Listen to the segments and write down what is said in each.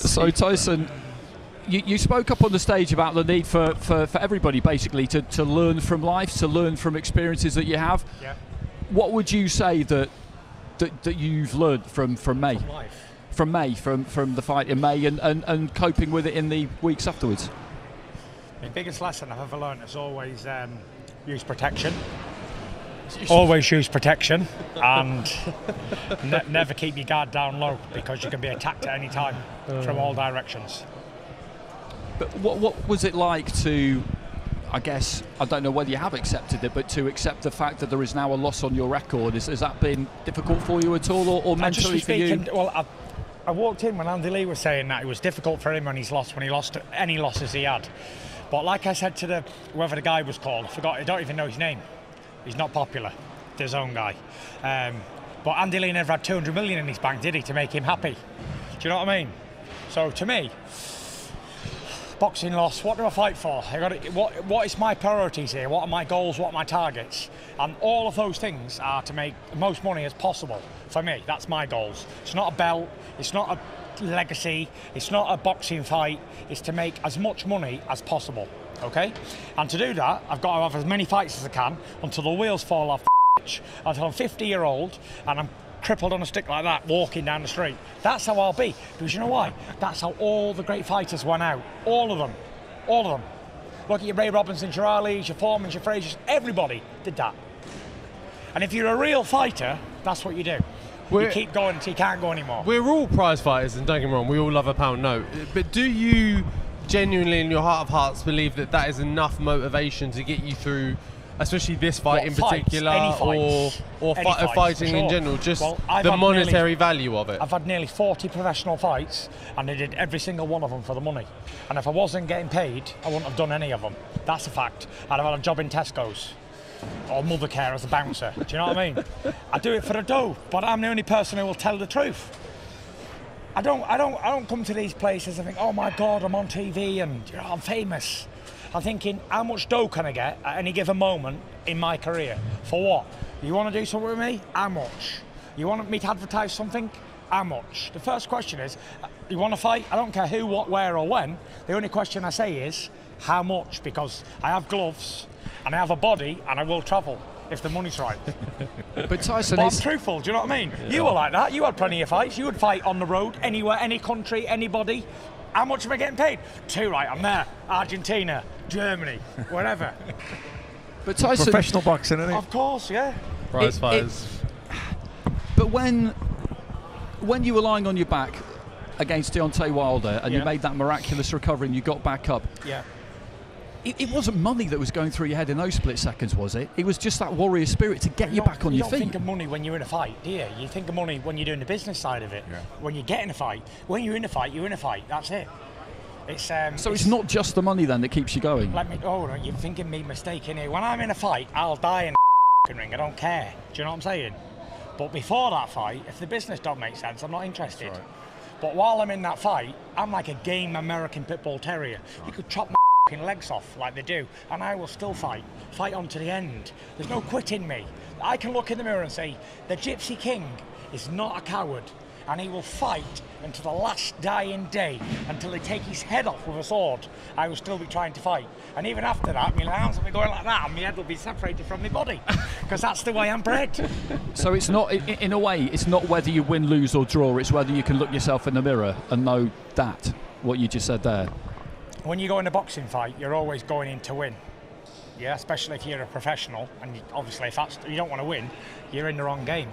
So Tyson, you spoke up on the stage about the need for everybody basically to learn from life, to learn from experiences that you have. Yeah. What would you say that you've learned from May? From life. From May, from the fight in May and coping with it in the weeks afterwards? The biggest lesson I've ever learned is always use protection. Always use protection and never keep your guard down low, because you can be attacked at any time from all directions. But what was it like to, I guess, I don't know whether you have accepted it, but to accept the fact that there is now a loss on your record? Has that been difficult for you at all, or mentally for you? Well, I walked in when Andy Lee was saying that it was difficult for him when he lost any losses he had. But like I said to whoever the guy was called, I don't even know his name. He's not popular, his own guy. But Andy Lee never had 200 million in his bank, did he, to make him happy? Do you know what I mean? So to me, boxing loss, what do I fight for? What is my priorities here? What are my goals? What are my targets? And all of those things are to make the most money as possible. For me, that's my goals. It's not a belt, it's not a legacy, it's not a boxing fight, it's to make as much money as possible, okay? And to do that, I've got to have as many fights as I can until the wheels fall off the pitch, until I'm 50-year-old and I'm crippled on a stick like that, walking down the street. That's how I'll be. Because you know why? That's how all the great fighters went out. All of them. All of them. Look at your Ray Robinsons, your Ali's, your Foremans, your Frasers. Everybody did that. And if you're a real fighter, that's what you do. You keep going until you can't go anymore. We're all prize fighters, and don't get me wrong, we all love a pound note. But do you genuinely, in your heart of hearts, believe that that is enough motivation to get you through, especially this fight in particular, or fighting in general, just the monetary value of it? I've had nearly 40 professional fights, and I did every single one of them for the money. And if I wasn't getting paid, I wouldn't have done any of them. That's a fact. I'd have had a job in Tesco's or Mothercare as a bouncer. Do you know what I mean? I do it for the dough, but I'm the only person who will tell the truth. I don't come to these places and think, oh my God, I'm on TV and I'm famous. I'm thinking, how much dough can I get at any given moment in my career? For what? You want to do something with me? How much? You want me to advertise something? How much? The first question is, you want to fight? I don't care who, what, where or when. The only question I say is, how much? Because I have gloves and I have a body and I will travel if the money's right. But Tyson, I'm truthful, do you know what I mean? Yeah. You were like that. You had plenty of fights. You would fight on the road, anywhere, any country, anybody. How much am I getting paid? 2, right, I'm there. Argentina, Germany, wherever. But Tyson, professional boxing, isn't it? Of course, yeah. Prize fighters. But when you were lying on your back against Deontay Wilder and you made that miraculous recovery and you got back up, it wasn't money that was going through your head in those split seconds, was it? It was just that warrior spirit to get you back on your feet. You don't think of money when you're in a fight, do you? You think of money when you're doing the business side of it. Yeah. When you get in a fight. When you're in a fight, you're in a fight. That's it. So it's not just the money then that keeps you going? You're thinking me mistaken here. When I'm in a fight, I'll die in the ring. I don't care. Do you know what I'm saying? But before that fight, if the business don't make sense, I'm not interested. Right. But while I'm in that fight, I'm like a game American pit bull terrier. Right. You could chop my legs off like they do, and I will still fight on to the end. There's no quit in me. I can look in the mirror and say, the Gypsy King is not a coward, and he will fight until the last dying day, until they take his head off with a sword. I will still be trying to fight. And even after that, my arms will be going like that, and my head will be separated from my body, because that's the way I'm bred. So it's not, in a way, it's not whether you win, lose or draw, it's whether you can look yourself in the mirror and know that, what you just said there. When you go in a boxing fight, you're always going in to win. Yeah, especially if you're a professional, and obviously if you don't want to win, you're in the wrong game.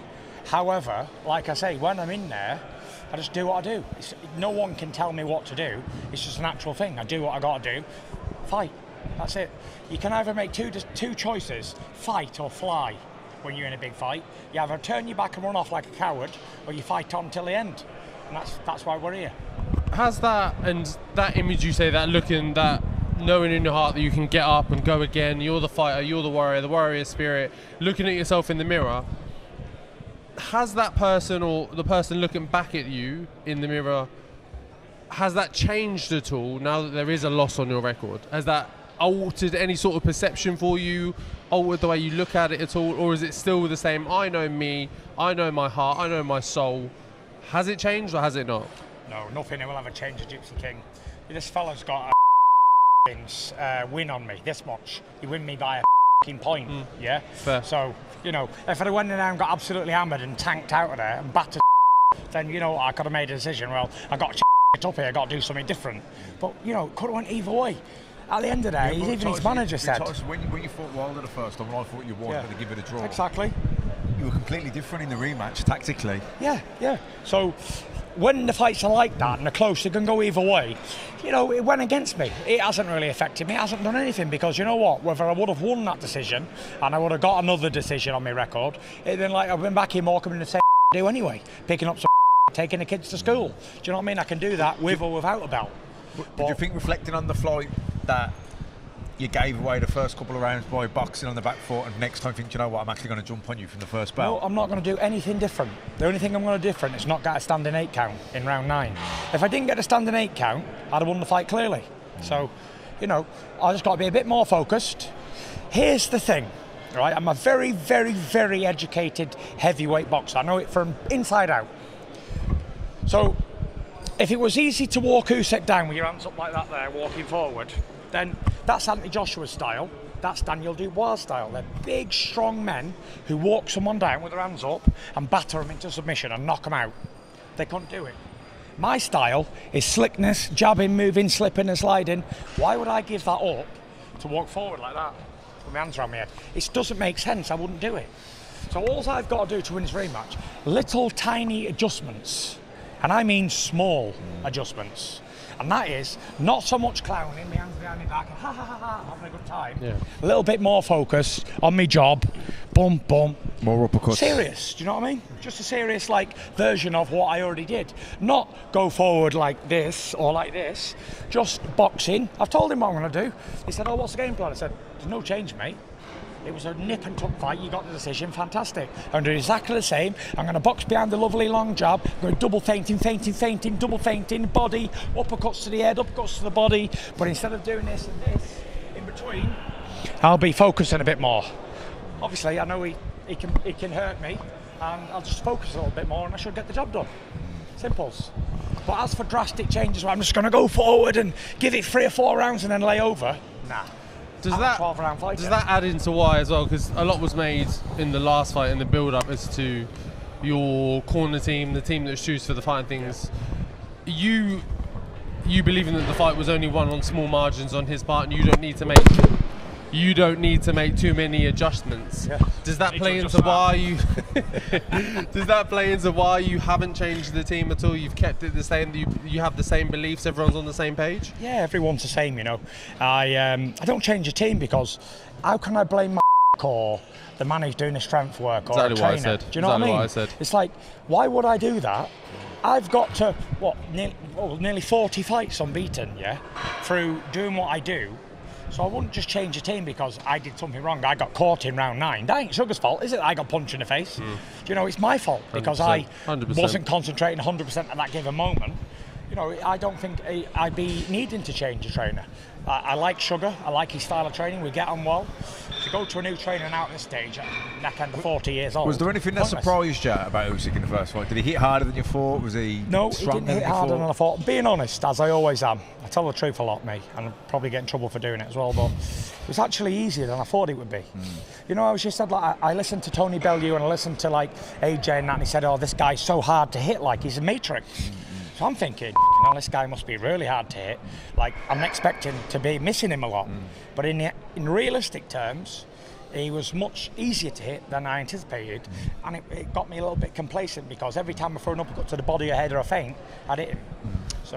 However, like I say, when I'm in there, I just do what I do. No one can tell me what to do. It's just a natural thing. I do what I got to do. Fight. That's it. You can either make two choices, fight or fly, when you're in a big fight. You either turn your back and run off like a coward, or you fight on till the end. And that's why we're here. Has that image you say, that looking, that knowing in your heart that you can get up and go again, you're the fighter, you're the warrior spirit, looking at yourself in the mirror, has that person or the person looking back at you in the mirror, has that changed at all now that there is a loss on your record? Has that altered any sort of perception for you, altered the way you look at it at all, or is it still the same, I know me, I know my heart, I know my soul? Has it changed or has it not? No, nothing will ever change the Gypsy King. This fella's got a win on me this much. He win me by a point, yeah? Fair. So, you know, if I'd have went in there and got absolutely hammered and tanked out of there and battered, then, you know, I could have made a decision. Well, I got up here, I got to do something different. But, you know, could have went either way. At the end of the day, even his manager said... When you fought Wilder the first time, I thought you won, but to give it a draw. Exactly. You were completely different in the rematch, tactically. Yeah. So, when the fights are like that and they're close, they can go either way. You know, it went against me. It hasn't really affected me. It hasn't done anything because, you know what, whether I would have won that decision and I would have got another decision on my record, it'd been like I've been back here Morecambe in the same do anyway, picking up some taking the kids to school. Do you know what I mean? I can do that with or without a belt. Did you think, reflecting on the flight, that you gave away the first couple of rounds by boxing on the back foot, and next time think, you know what, I'm actually going to jump on you from the first belt? No, I'm not going to do anything different. The only thing I'm going to do different is not get a standing 8 count in round 9. If I didn't get a standing 8 count, I'd have won the fight clearly. So, you know, I just got to be a bit more focused. Here's the thing, right? I'm a very, very, very educated heavyweight boxer. I know it from inside out. So, if it was easy to walk Usyk down with your hands up like that there, walking forward, then that's Anthony Joshua's style. That's Daniel Dubois' style. They're big, strong men who walk someone down with their hands up and batter them into submission and knock them out. They couldn't do it. My style is slickness, jabbing, moving, slipping and sliding. Why would I give that up to walk forward like that with my hands around my head? It doesn't make sense. I wouldn't do it. So all I've got to do to win this rematch, little tiny adjustments. And I mean small adjustments. And that is not so much clowning, my hands behind my back, ha ha ha ha, having a good time. Yeah. A little bit more focus on my job, boom, boom. More uppercuts. Serious, do you know what I mean? Just a serious version of what I already did. Not go forward like this or like this, just boxing. I've told him what I'm going to do. He said, oh, what's the game plan? I said, there's no change, mate. It was a nip and tuck fight, you got the decision, fantastic. I'm doing exactly the same. I'm going to box behind the lovely long jab, I'm going double feinting, double feinting, body, uppercuts to the head, uppercuts to the body. But instead of doing this and this in between, I'll be focusing a bit more. Obviously, I know he can hurt me, and I'll just focus a little bit more and I should get the job done. Simples. But as for drastic changes where I'm just going to go forward and give it 3 or 4 rounds and then lay over, nah. Does that add into why as well? Because a lot was made in the last fight in the build-up as to your corner team, the team that's choose for the fight and things. You believing that the fight was only won on small margins on his part, and you don't need to make too many adjustments. Yeah. Does that play into why you? Does that play into why you haven't changed the team at all? You've kept it the same. You have the same beliefs. Everyone's on the same page. Yeah, everyone's the same. You know, I don't change the team because how can I blame my or the man who's doing the strength work or exactly a trainer? What I said. Do you know exactly what I mean? What I said. It's like, why would I do that? I've got to nearly 40 fights unbeaten, yeah, through doing what I do. So I wouldn't just change the team because I did something wrong. I got caught in round 9. That ain't Sugar's fault, is it? I got punched in the face. Do you know, it's my fault because 100%. I wasn't concentrating 100% at that given moment. You know, I don't think I'd be needing to change a trainer. I like Sugar. I like his style of training. We get on well. To go to a new trainer now at this stage, neck end of 40 years old. Was there anything that surprised you about Usyk in the first fight? Did he hit harder than you thought? Was he No, he didn't hit harder than I thought. Being honest, as I always am, I tell the truth a lot, me, and I'll probably get in trouble for doing it as well, but it was actually easier than I thought it would be. You know, I was just said, like, I listened to Tony Bellew and I listened to, like, AJ and that, and he said, oh, this guy's so hard to hit, like he's a matrix. So I'm thinking, this guy must be really hard to hit. Like, I'm expecting to be missing him a lot. But in realistic terms, he was much easier to hit than I anticipated. And it got me a little bit complacent because every time I throw an uppercut to the body or head or a feint, I'd hit him.